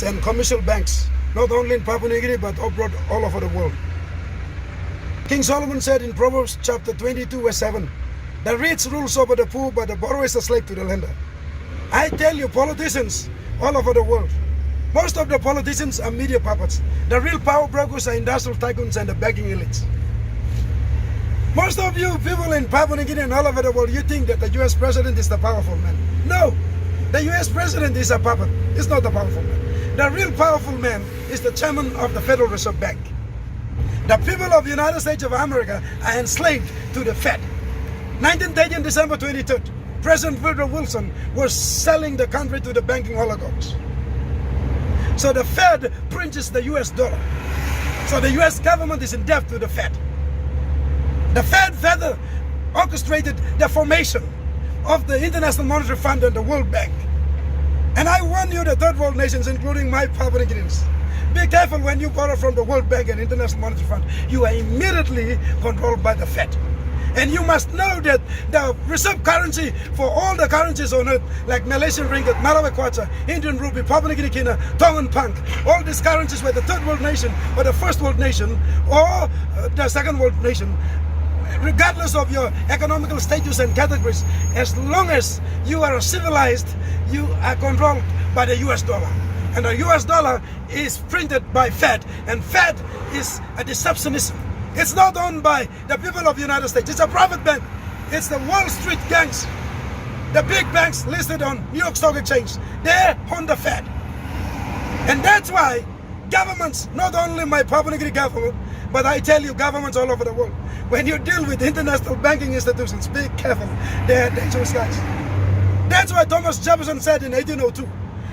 banks and commercial banks, not only in Papua New Guinea but abroad all over the world. King Solomon said in Proverbs chapter 22 verse 7, the rich rules over the poor, but the borrower is a slave to the lender. I tell you, politicians all over the world, most of the politicians are media puppets. The real power brokers are industrial tycoons and the banking elites. Most of you people in Papua New Guinea and all over the world, you think that the US president is the powerful man. No, the US president is a puppet. It's not the powerful man. The real powerful man is the chairman of the Federal Reserve Bank. The people of the United States of America are enslaved to the Fed. 1913, December 23rd, President Woodrow Wilson was selling the country to the banking oligarchs. So the Fed prints the US dollar. So the US government is in debt to the Fed. The Fed further orchestrated the formation of the International Monetary Fund and the World Bank. And I warn you, the third world nations, including my Papua New Guineans, be careful when you borrow from the World Bank and International Monetary Fund. You are immediately controlled by the Fed. And you must know that the reserve currency for all the currencies on earth, like Malaysian ringgit, Malawi kwacha, Indian rupee, Papua New Guinea kina, Tongan punk, all these currencies were the third world nation or the first world nation or the second world nation, regardless of your economical status and categories, as long as you are civilized, you are controlled by the US dollar. And the US dollar is printed by Fed, and Fed is a deceptionist. It's not owned by the people of the United States. It's a private bank. It's the Wall Street gangs. The big banks listed on New York Stock Exchange. They're on the Fed. And that's why governments, not only my Papua New Guinea government, but I tell you, governments all over the world, when you deal with international banking institutions, be careful. They're dangerous guys. That's why Thomas Jefferson said in 1802,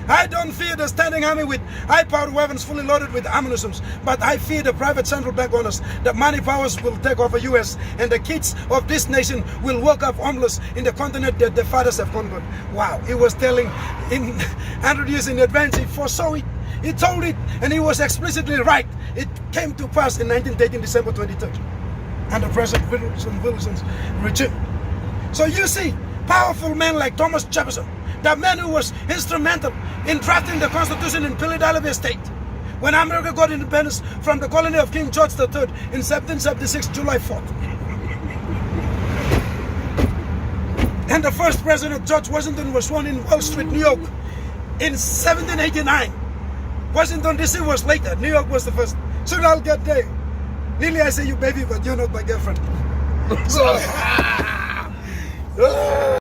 I don't fear the standing army with high-powered weapons fully loaded with ammunition, but I fear the private central bank owners. The money powers will take over US, and the kids of this nation will wake up homeless in the continent that their fathers have conquered. Wow, he was telling in 100 years in advance. He foresaw it, he told it, and he was explicitly right. It came to pass in 1913, December 23rd, under President Wilson's regime. So you see, powerful men like Thomas Jefferson, the man who was instrumental in drafting the Constitution in Philadelphia State, when America got independence from the colony of King George III in 1776, July 4th. And the first president, George Washington, was sworn in Wall Street, New York in 1789. Washington DC was later, New York was the first. Soon I'll get there. Lily, I say you baby, but you're not my girlfriend.